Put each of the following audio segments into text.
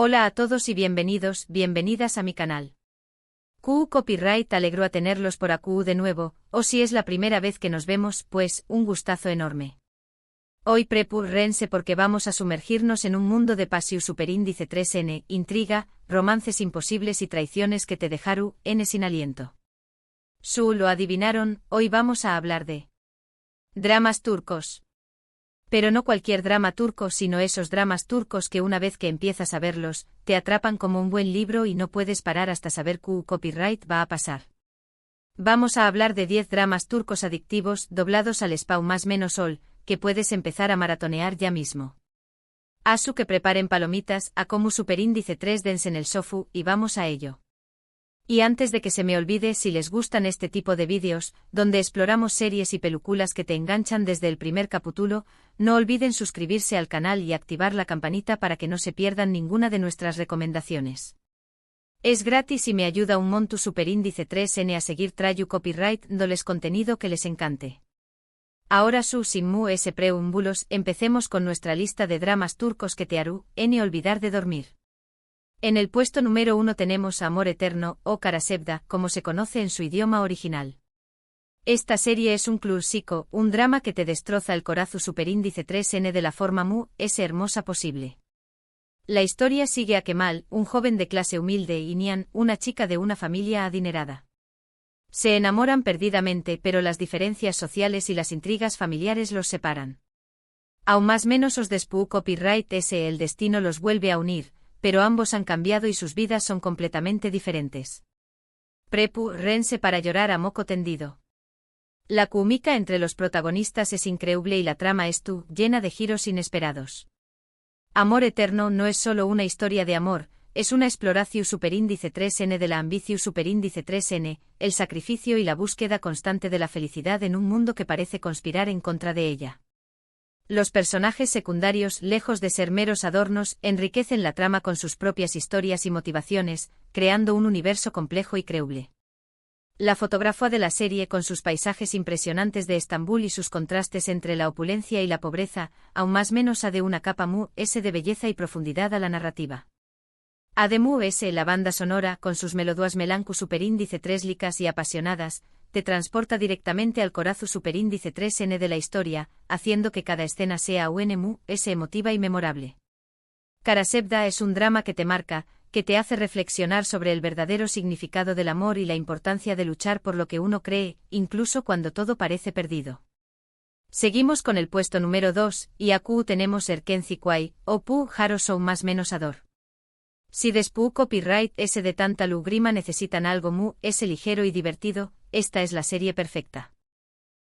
Hola a todos y bienvenidos, bienvenidas a mi canal. QU Copyright alegró a tenerlos por AQ de nuevo, o si es la primera vez que nos vemos, pues, un gustazo enorme. Hoy prepárense porque vamos a sumergirnos en un mundo de pasión superíndice 3N, intriga, romances imposibles y traiciones que te dejaron sin aliento. Lo adivinaron, hoy vamos a hablar de dramas turcos. Pero no cualquier drama turco, sino esos dramas turcos que una vez que empiezas a verlos, te atrapan como un buen libro y no puedes parar hasta saber qué copyright va a pasar. Vamos a hablar de 10 dramas turcos adictivos, doblados al español más menos sol, que puedes empezar a maratonear ya mismo. Asu que preparen palomitas, a como superíndice 3 dense en el sofu, y vamos a ello. Y antes de que se me olvide, si les gustan este tipo de vídeos, donde exploramos series y películas que te enganchan desde el primer capítulo, no olviden suscribirse al canal y activar la campanita para que no se pierdan ninguna de nuestras recomendaciones. Es gratis y me ayuda un montón superíndice 3N a seguir trayendo copyright dándoles contenido que les encante. Ahora sin más preámbulos, empecemos con nuestra lista de dramas turcos que te harán olvidar de dormir. En el puesto número 1 tenemos Amor Eterno, o Karasevda, como se conoce en su idioma original. Esta serie es un clásico, un drama que te destroza el corazón superíndice 3N de la forma más hermosa posible. La historia sigue a Kemal, un joven de clase humilde, y Nihan, una chica de una familia adinerada. Se enamoran perdidamente, pero las diferencias sociales y las intrigas familiares los separan. Aún más menos os después copyright el destino los vuelve a unir, pero ambos han cambiado y sus vidas son completamente diferentes. Prepárense para llorar a moco tendido. La química entre los protagonistas es increíble y la trama es llena de giros inesperados. Amor Eterno no es solo una historia de amor, es una exploración superíndice 3N de la ambición superíndice 3N, el sacrificio y la búsqueda constante de la felicidad en un mundo que parece conspirar en contra de ella. Los personajes secundarios, lejos de ser meros adornos, enriquecen la trama con sus propias historias y motivaciones, creando un universo complejo y creíble. La fotografía de la serie, con sus paisajes impresionantes de Estambul y sus contrastes entre la opulencia y la pobreza, aún más menos de una capa de belleza y profundidad a la narrativa. Además, la banda sonora, con sus melodías melanco superíndice 3 y apasionadas, te transporta directamente al corazón superíndice 3N de la historia, haciendo que cada escena sea emotiva y memorable. Karasevda es un drama que te marca, que te hace reflexionar sobre el verdadero significado del amor y la importancia de luchar por lo que uno cree, incluso cuando todo parece perdido. Seguimos con el puesto número 2, y aquí tenemos Erkenci Kuay, o Pu Haro Sou más menos ador. Si después copyright de tanta lugrima necesitan algo ligero y divertido, esta es la serie perfecta.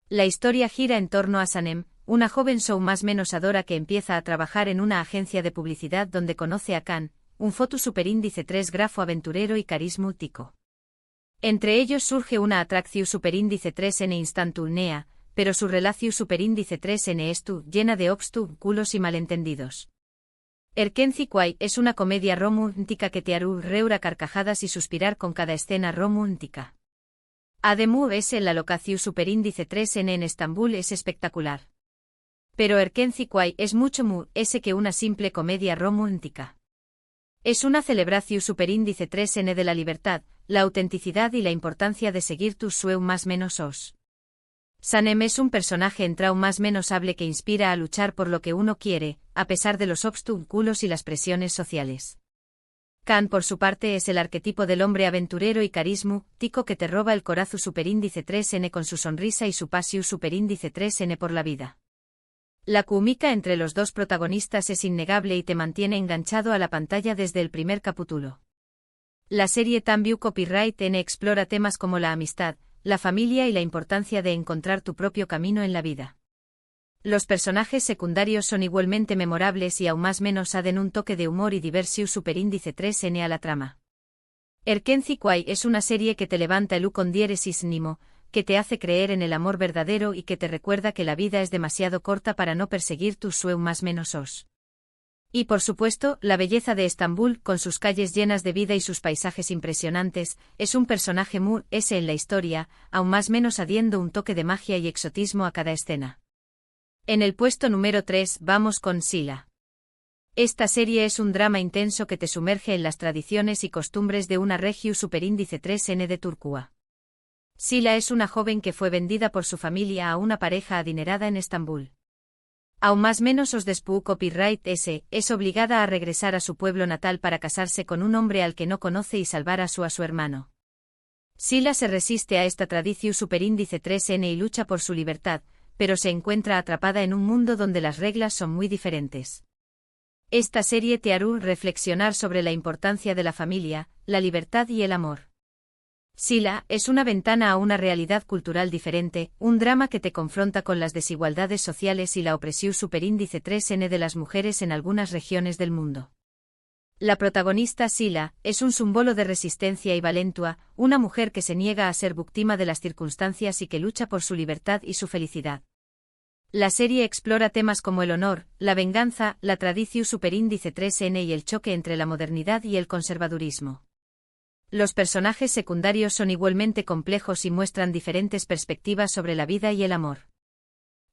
La historia gira en torno a Sanem, una joven más menos adora que empieza a trabajar en una agencia de publicidad donde conoce a Khan, un foto superíndice 3 grafo aventurero y carismático. Entre ellos surge una atracción superíndice 3N instantánea, pero su relación superíndice 3N es llena de obstáculos y malentendidos. Erkenci Kuay es una comedia romántica que te hará reír a carcajadas y suspirar con cada escena romántica. Además, la locación superíndice 3N en Estambul es espectacular. Pero Erkenci Kuay es mucho más que una simple comedia romántica. Es una celebración superíndice 3N de la libertad, la autenticidad y la importancia de seguir tus sueños más menos os. Sanem es un personaje entrao más menos hable que inspira a luchar por lo que uno quiere, a pesar de los obstáculos y las presiones sociales. Khan, por su parte, es el arquetipo del hombre aventurero y carismático que te roba el corazón superíndice 3N con su sonrisa y su pasión superíndice 3N por la vida. La química entre los dos protagonistas es innegable y te mantiene enganchado a la pantalla desde el primer capítulo. La serie también copyright N explora temas como la amistad, la familia y la importancia de encontrar tu propio camino en la vida. Los personajes secundarios son igualmente memorables y aún más menos aden un toque de humor y diversión superíndice 3N a la trama. Erkenci Kuay es una serie que te levanta el con diéresis nimo, que te hace creer en el amor verdadero y que te recuerda que la vida es demasiado corta para no perseguir tus sueños más menos os. Y por supuesto, la belleza de Estambul, con sus calles llenas de vida y sus paisajes impresionantes, es un personaje en la historia, aún más menos adiendo un toque de magia y exotismo a cada escena. En el puesto número 3 vamos con Sila. Esta serie es un drama intenso que te sumerge en las tradiciones y costumbres de una región superíndice 3N de Turquía. Sila es una joven que fue vendida por su familia a una pareja adinerada en Estambul. Aún más menos os despu copyright S, es obligada a regresar a su pueblo natal para casarse con un hombre al que no conoce y salvar a su hermano. Sila se resiste a esta tradición superíndice 3N y lucha por su libertad, pero se encuentra atrapada en un mundo donde las reglas son muy diferentes. Esta serie te hará reflexionar sobre la importancia de la familia, la libertad y el amor. Sila es una ventana a una realidad cultural diferente, un drama que te confronta con las desigualdades sociales y la opresión superíndice 3N de las mujeres en algunas regiones del mundo. La protagonista Sila es un símbolo de resistencia y valentua, una mujer que se niega a ser víctima de las circunstancias y que lucha por su libertad y su felicidad. La serie explora temas como el honor, la venganza, la tradición superíndice 3N y el choque entre la modernidad y el conservadurismo. Los personajes secundarios son igualmente complejos y muestran diferentes perspectivas sobre la vida y el amor.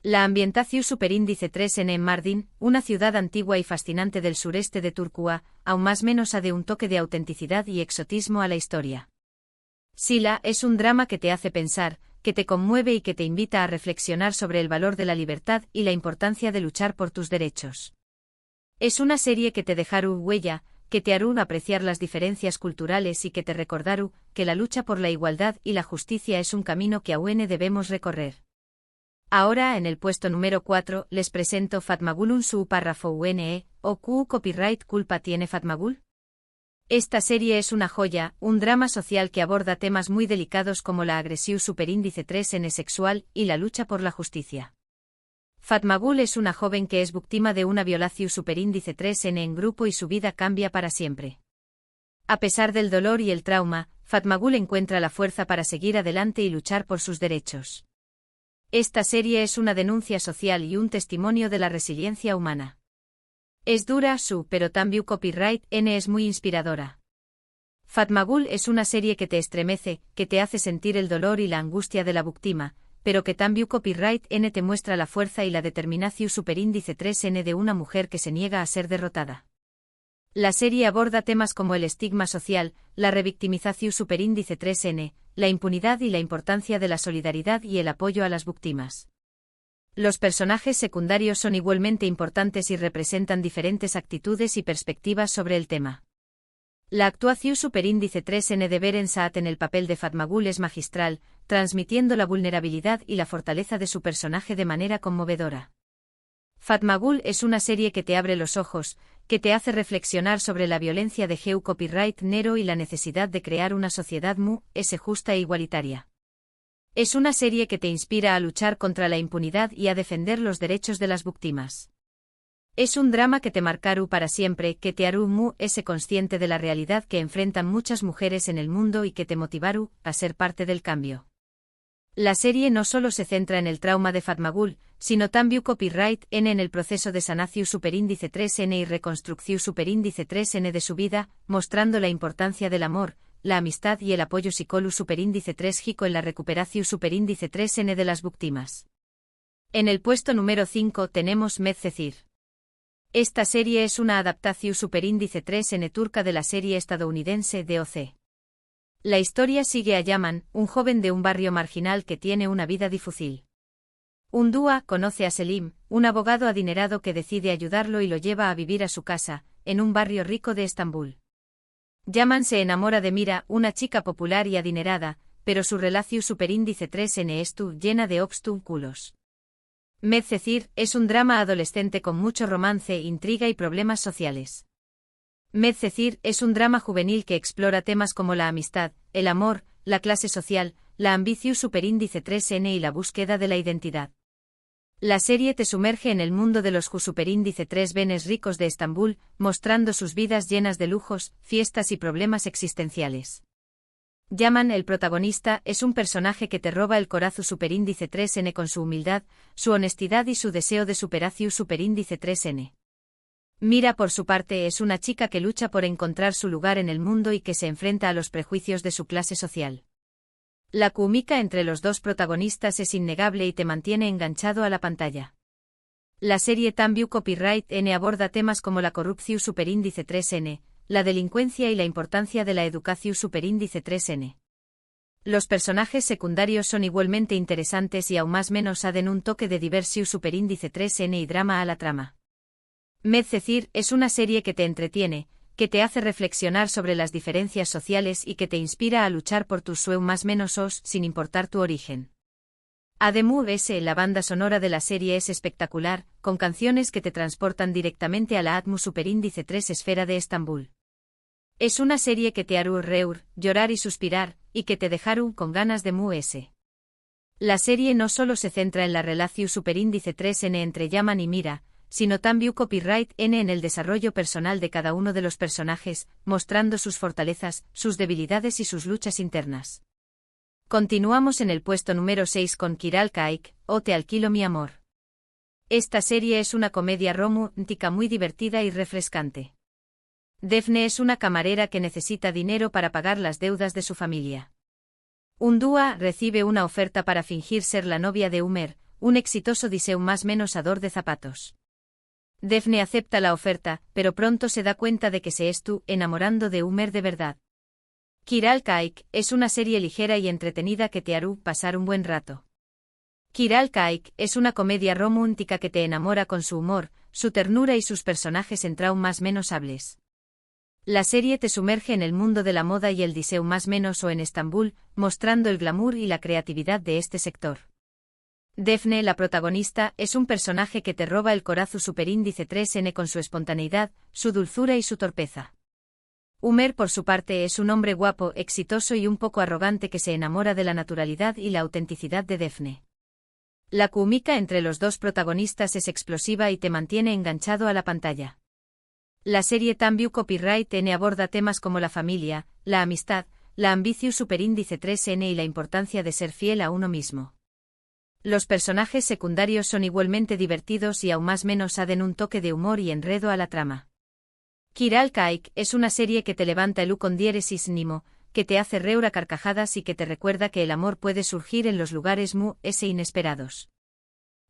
La ambientación superíndice 3N en Mardin, una ciudad antigua y fascinante del sureste de Turquía, aún más menos de un toque de autenticidad y exotismo a la historia. Sila es un drama que te hace pensar, que te conmueve y que te invita a reflexionar sobre el valor de la libertad y la importancia de luchar por tus derechos. Es una serie que te dejará huella, que te hará apreciar las diferencias culturales y que te recordará que la lucha por la igualdad y la justicia es un camino que aún debemos recorrer. Ahora en el puesto número 4 les presento Fatmagul'un su párrafo UNE, o Q copyright culpa tiene Fatmagul. Esta serie es una joya, un drama social que aborda temas muy delicados como la agresión superíndice 3N sexual y la lucha por la justicia. Fatmagul es una joven que es víctima de una violación superíndice 3N en grupo y su vida cambia para siempre. A pesar del dolor y el trauma, Fatmagul encuentra la fuerza para seguir adelante y luchar por sus derechos. Esta serie es una denuncia social y un testimonio de la resiliencia humana. Es dura pero también copyright N es muy inspiradora. Fatmagul es una serie que te estremece, que te hace sentir el dolor y la angustia de la víctima, pero que también copyright N te muestra la fuerza y la determinación superíndice 3N de una mujer que se niega a ser derrotada. La serie aborda temas como el estigma social, la revictimización superíndice 3N, la impunidad y la importancia de la solidaridad y el apoyo a las víctimas. Los personajes secundarios son igualmente importantes y representan diferentes actitudes y perspectivas sobre el tema. La actuación superíndice 3N de Beren Saat en el papel de Fatmagul es magistral, transmitiendo la vulnerabilidad y la fortaleza de su personaje de manera conmovedora. Fatmagul es una serie que te abre los ojos, que te hace reflexionar sobre la violencia de Geu copyright Nero y la necesidad de crear una sociedad justa e igualitaria. Es una serie que te inspira a luchar contra la impunidad y a defender los derechos de las víctimas. Es un drama que te marcará para siempre, que te hará consciente de la realidad que enfrentan muchas mujeres en el mundo y que te motivará a ser parte del cambio. La serie no solo se centra en el trauma de Fatmagul, sino también copyright N en el proceso de sanación superíndice 3N y reconstrucción superíndice 3N de su vida, mostrando la importancia del amor, la amistad y el apoyo psicólogo superíndice 3Jico en la recuperación superíndice 3N de las víctimas. En el puesto número 5 tenemos Medcezir. Esta serie es una adaptación superíndice 3N turca de la serie estadounidense DOC. La historia sigue a Yaman, un joven de un barrio marginal que tiene una vida difícil. Un día conoce a Selim, un abogado adinerado que decide ayudarlo y lo lleva a vivir a su casa, en un barrio rico de Estambul. Yaman se enamora de Mira, una chica popular y adinerada, pero su relación superíndice 3N es llena de obstáculos. Medcezir es un drama adolescente con mucho romance, intriga y problemas sociales. Medcezir es un drama juvenil que explora temas como la amistad, el amor, la clase social, la ambición superíndice 3N y la búsqueda de la identidad. La serie te sumerge en el mundo de los superíndice 3Bs ricos de Estambul, mostrando sus vidas llenas de lujos, fiestas y problemas existenciales. Yaman, el protagonista, es un personaje que te roba el corazón superíndice 3N con su humildad, su honestidad y su deseo de superación superíndice 3N. Mira, por su parte, es una chica que lucha por encontrar su lugar en el mundo y que se enfrenta a los prejuicios de su clase social. La química entre los dos protagonistas es innegable y te mantiene enganchado a la pantalla. La serie También Copyright N aborda temas como la corrupción superíndice 3N, la delincuencia y la importancia de la educación superíndice 3N. Los personajes secundarios son igualmente interesantes y aún más menos aden un toque de diversión superíndice 3N y drama a la trama. Medcezir es una serie que te entretiene, que te hace reflexionar sobre las diferencias sociales y que te inspira a luchar por tus sueños más menos os, sin importar tu origen. Además, la banda sonora de la serie es espectacular, con canciones que te transportan directamente a la Atmu superíndice 3 esfera de Estambul. Es una serie que te hará reír, llorar y suspirar, y que te dejará con ganas de muese. La serie no solo se centra en la relación superíndice 3N entre Yaman y Mira, sino también copyright N en el desarrollo personal de cada uno de los personajes, mostrando sus fortalezas, sus debilidades y sus luchas internas. Continuamos en el puesto número 6 con Kiral Kaik, o Te alquilo mi amor. Esta serie es una comedia romántica muy divertida y refrescante. Defne es una camarera que necesita dinero para pagar las deudas de su familia. Undua recibe una oferta para fingir ser la novia de Umer, un exitoso diseu más menos ador de zapatos. Defne acepta la oferta, pero pronto se da cuenta de que se está enamorando de Umer de verdad. Kiral Kaik es una serie ligera y entretenida que te hará pasar un buen rato. Kiral Kaik es una comedia romántica que te enamora con su humor, su ternura y sus personajes en traumas más menos hables. La serie te sumerge en el mundo de la moda y el diseu más menos o en Estambul, mostrando el glamour y la creatividad de este sector. Defne, la protagonista, es un personaje que te roba el corazón superíndice 3N con su espontaneidad, su dulzura y su torpeza. Umer, por su parte, es un hombre guapo, exitoso y un poco arrogante que se enamora de la naturalidad y la autenticidad de Defne. La química entre los dos protagonistas es explosiva y te mantiene enganchado a la pantalla. La serie También Copyright N aborda temas como la familia, la amistad, la ambición superíndice 3N y la importancia de ser fiel a uno mismo. Los personajes secundarios son igualmente divertidos y aún más menos aden un toque de humor y enredo a la trama. Kiral Kaik es una serie que te levanta el con diéresis nimo, que te hace reír a carcajadas y que te recuerda que el amor puede surgir en los lugares inesperados.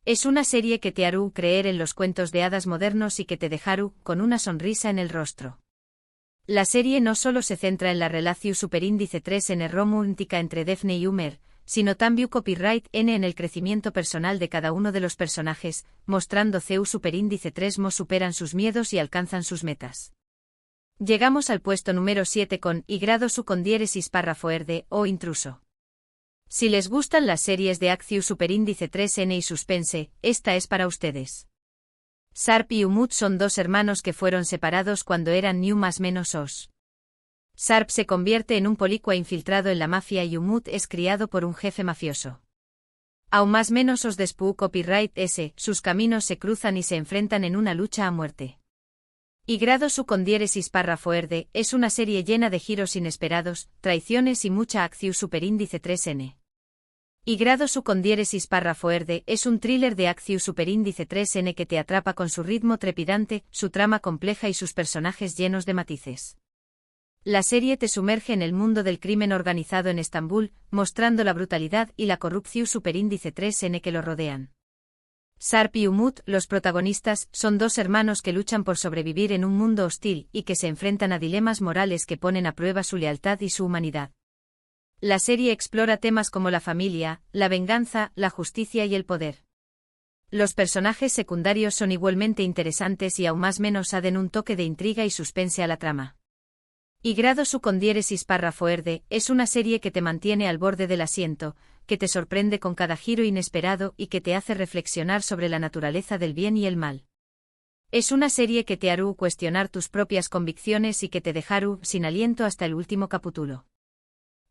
Es una serie que te hará creer en los cuentos de hadas modernos y que te dejará con una sonrisa en el rostro. La serie no solo se centra en la relación superíndice 3N romántica entre Defne y Umer, sino también copyright N en el crecimiento personal de cada uno de los personajes, mostrando CEU superíndice 3 superan sus miedos y alcanzan sus metas. Llegamos al puesto número 7 con Y grado su con diéresis párrafo erde o intruso. Si les gustan las series de acción superíndice 3N y suspense, esta es para ustedes. Sarp y Umut son dos hermanos que fueron separados cuando eran new más menos os. Sarp se convierte en un policua infiltrado en la mafia y Umut es criado por un jefe mafioso. Aún más menos os despu copyright S, sus caminos se cruzan y se enfrentan en una lucha a muerte. Y grado su con diéresis párrafo erde es una serie llena de giros inesperados, traiciones y mucha acción superíndice 3N. Y grado su con diéresis párrafo erde es un thriller de acción superíndice 3N que te atrapa con su ritmo trepidante, su trama compleja y sus personajes llenos de matices. La serie te sumerge en el mundo del crimen organizado en Estambul, mostrando la brutalidad y la corrupción superíndice 3N que lo rodean. Sarp y Umut, los protagonistas, son dos hermanos que luchan por sobrevivir en un mundo hostil y que se enfrentan a dilemas morales que ponen a prueba su lealtad y su humanidad. La serie explora temas como la familia, la venganza, la justicia y el poder. Los personajes secundarios son igualmente interesantes y aún más menos aden un toque de intriga y suspense a la trama. Y grado su con diéresis párrafo erde es una serie que te mantiene al borde del asiento, que te sorprende con cada giro inesperado y que te hace reflexionar sobre la naturaleza del bien y el mal. Es una serie que te hará cuestionar tus propias convicciones y que te dejará sin aliento hasta el último capítulo.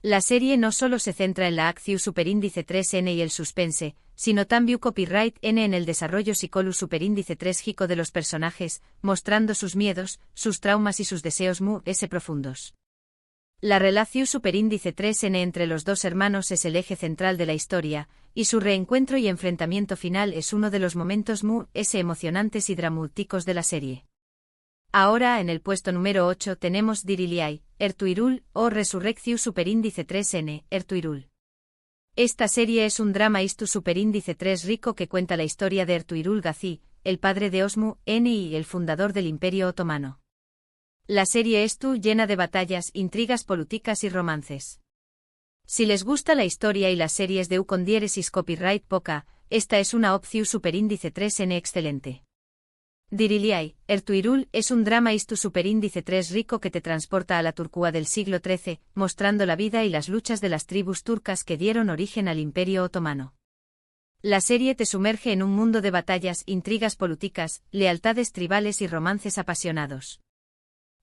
La serie no solo se centra en la acción superíndice 3N y el suspense, sino también copyright N en el desarrollo psicológico superíndice 3J de los personajes, mostrando sus miedos, sus traumas y sus deseos profundos. La relación superíndice 3N entre los dos hermanos es el eje central de la historia, y su reencuentro y enfrentamiento final es uno de los momentos emocionantes y dramáticos de la serie. Ahora en el puesto número 8 tenemos Diriliai, Ertuğrul, o Resurrección superíndice 3N, Ertuğrul. Esta serie es un drama istu superíndice 3 rico que cuenta la historia de Ertuğrul Gazi, el padre de Osmu, N y el fundador del Imperio Otomano. La serie es llena de batallas, intrigas políticas y romances. Si les gusta la historia y las series de con diéresis copyright poca, esta es una opción superíndice 3N excelente. Diriliai, Ertuğrul es un drama istu superíndice 3 rico que te transporta a la Turquía del siglo XIII, mostrando la vida y las luchas de las tribus turcas que dieron origen al Imperio Otomano. La serie te sumerge en un mundo de batallas, intrigas políticas, lealtades tribales y romances apasionados.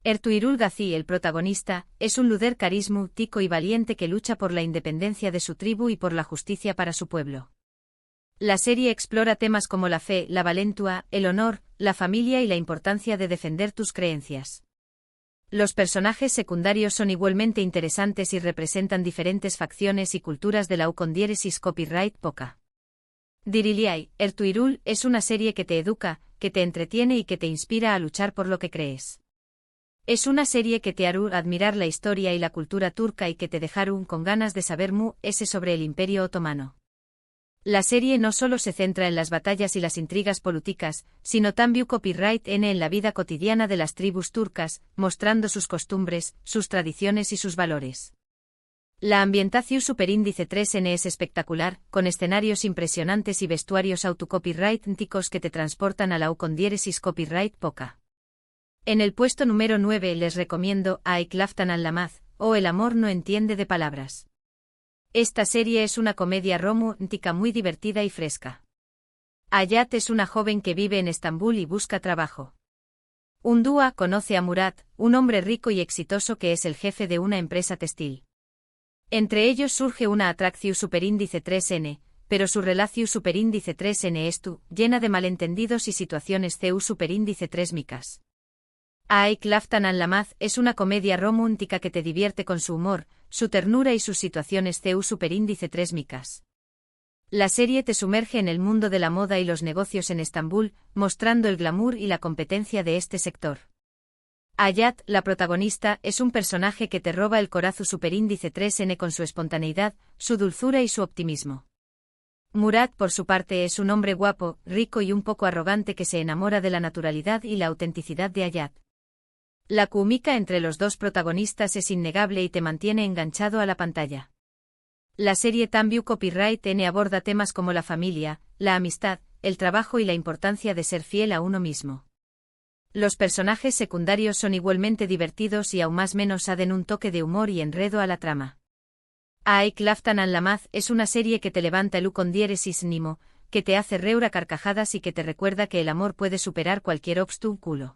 Ertuğrul Gazi, el protagonista, es un líder carismático y valiente que lucha por la independencia de su tribu y por la justicia para su pueblo. La serie explora temas como la fe, la valentía, el honor, la familia y la importancia de defender tus creencias. Los personajes secundarios son igualmente interesantes y representan diferentes facciones y culturas de la con diéresis copyright poca. Diriliai, Ertuğrul es una serie que te educa, que te entretiene y que te inspira a luchar por lo que crees. Es una serie que te hará admirar la historia y la cultura turca y que te dejará con ganas de saber sobre el Imperio Otomano. La serie no solo se centra en las batallas y las intrigas políticas, sino también copyright en la vida cotidiana de las tribus turcas, mostrando sus costumbres, sus tradiciones y sus valores. La ambientación superíndice 3N es espectacular, con escenarios impresionantes y vestuarios autocopyrightísticos que te transportan a la con diéresis copyright poca. En el puesto número 9 les recomiendo Aik Laftan Anlamaz, o El amor no entiende de palabras. Esta serie es una comedia romántica muy divertida y fresca. Hayat es una joven que vive en Estambul y busca trabajo. Un día conoce a Murat, un hombre rico y exitoso que es el jefe de una empresa textil. Entre ellos surge una atracción superíndice 3N, pero su relación superíndice 3N es llena de malentendidos y situaciones CU superíndice 3 micas. Aik Laftan Anlamaz es una comedia romántica que te divierte con su humor, su ternura y sus situaciones CU superíndice 3 micas. La serie te sumerge en el mundo de la moda y los negocios en Estambul, mostrando el glamour y la competencia de este sector. Hayat, la protagonista, es un personaje que te roba el corazón superíndice 3N con su espontaneidad, su dulzura y su optimismo. Murat, por su parte, es un hombre guapo, rico y un poco arrogante que se enamora de la naturalidad y la autenticidad de Hayat. La química entre los dos protagonistas es innegable y te mantiene enganchado a la pantalla. La serie también copyright N aborda temas como la familia, la amistad, el trabajo y la importancia de ser fiel a uno mismo. Los personajes secundarios son igualmente divertidos y aún más menos aden un toque de humor y enredo a la trama. Aik Laftan Anlamaz es una serie que te levanta el con diéresis nimo, que te hace reír a carcajadas y que te recuerda que el amor puede superar cualquier obstáculo.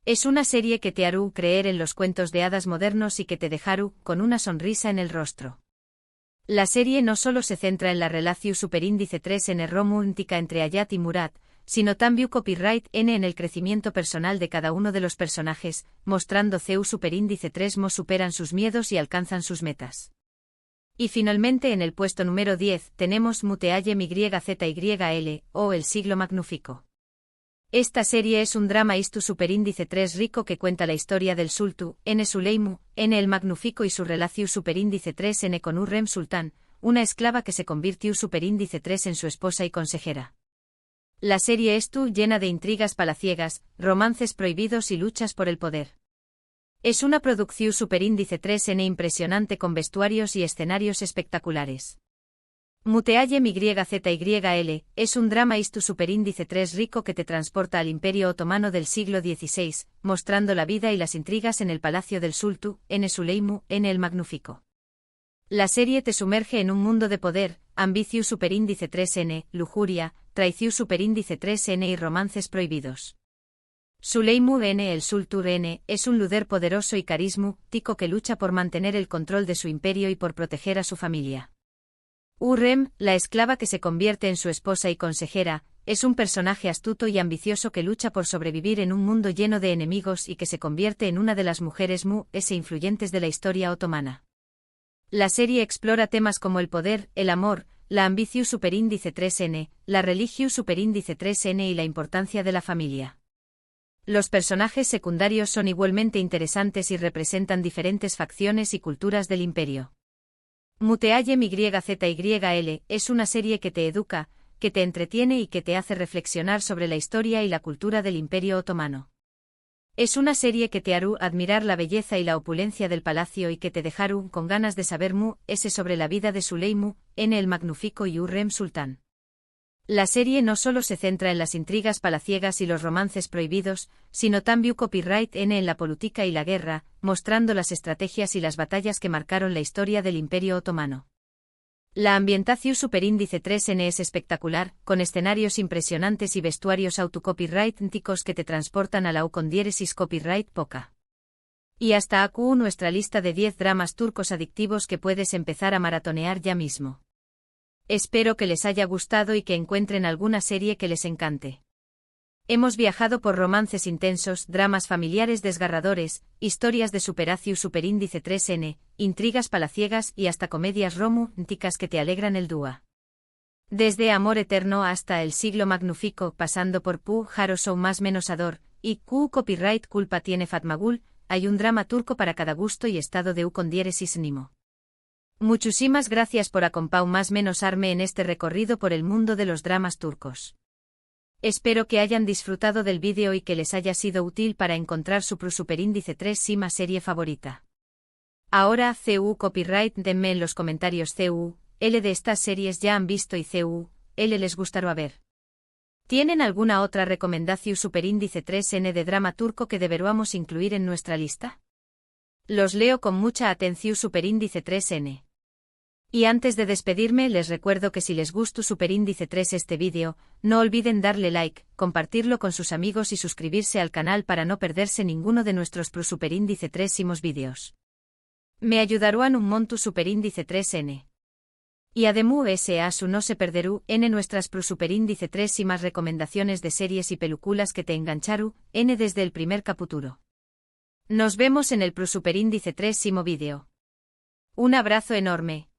Es una serie que te hará creer en los cuentos de hadas modernos y que te dejará con una sonrisa en el rostro. La serie no solo se centra en la relación superíndice 3N romántica entre Hayat y Murat, sino también copyright N en el crecimiento personal de cada uno de los personajes, mostrando CU superíndice 3 superan sus miedos y alcanzan sus metas. Y finalmente en el puesto número 10 tenemos Muteallem YZYL, o El siglo magnífico. Esta serie es un drama istu superíndice 3 rico que cuenta la historia del Sultu, N Suleimu, N el Magnífico y su relación superíndice 3N con Hürrem Sultán, una esclava que se convirtió superíndice 3 en su esposa y consejera. La serie es llena de intrigas palaciegas, romances prohibidos y luchas por el poder. Es una producción superíndice 3N impresionante con vestuarios y escenarios espectaculares. Muteallem YZYL es un drama istu superíndice 3 rico que te transporta al Imperio Otomano del siglo XVI, mostrando la vida y las intrigas en el palacio del Sultu, N Suleimu, N el Magnífico. La serie te sumerge en un mundo de poder, ambición superíndice 3N, lujuria, traición superíndice 3N y romances prohibidos. Suleimu N el Sultur N es un líder poderoso y carismático que lucha por mantener el control de su imperio y por proteger a su familia. Hürrem, la esclava que se convierte en su esposa y consejera, es un personaje astuto y ambicioso que lucha por sobrevivir en un mundo lleno de enemigos y que se convierte en una de las mujeres influyentes de la historia otomana. La serie explora temas como el poder, el amor, la ambición superíndice 3N, la religión superíndice 3N y la importancia de la familia. Los personajes secundarios son igualmente interesantes y representan diferentes facciones y culturas del imperio. Muteallem YZYL es una serie que te educa, que te entretiene y que te hace reflexionar sobre la historia y la cultura del Imperio Otomano. Es una serie que te hará admirar la belleza y la opulencia del palacio y que te dejará con ganas de saber sobre la vida de Suleiman el Magnífico y Hürrem Sultán. La serie no solo se centra en las intrigas palaciegas y los romances prohibidos, sino también copyright en la política y la guerra, mostrando las estrategias y las batallas que marcaron la historia del Imperio Otomano. La ambientación superíndice 3N es espectacular, con escenarios impresionantes y vestuarios autocopyrightísticos que te transportan a la con diéresis copyright poca. Y hasta aquí nuestra lista de 10 dramas turcos adictivos que puedes empezar a maratonear ya mismo. Espero que les haya gustado y que encuentren alguna serie que les encante. Hemos viajado por romances intensos, dramas familiares desgarradores, historias de superación superíndice 3N, intrigas palaciegas y hasta comedias románticas que te alegran el día. Desde Amor Eterno hasta El Siglo Magnífico, pasando por Pu Haroso más menos Ador, y Q Copyright Culpa tiene Fatmagul, hay un drama turco para cada gusto y estado de con diéresis nimo. Muchísimas gracias por acompañar más menos arme en este recorrido por el mundo de los dramas turcos. Espero que hayan disfrutado del vídeo y que les haya sido útil para encontrar su superíndice 3 Sima serie favorita. Ahora, CU Copyright, denme en los comentarios CU, L de estas series ya han visto y CU, L les gustará ver. ¿Tienen alguna otra recomendación superíndice 3N de drama turco que deberíamos incluir en nuestra lista? Los leo con mucha atención superíndice 3N. Y antes de despedirme les recuerdo que si les gustó superíndice 3 este vídeo, no olviden darle like, compartirlo con sus amigos y suscribirse al canal para no perderse ninguno de nuestros superíndice 3 vídeos. Me ayudarán un monto superíndice 3N. Y además su no se perderú nuestras superíndice 3 y más recomendaciones de series y películas que te engancharu desde el primer capítulo. Nos vemos en el superíndice 3 vídeo. Un abrazo enorme.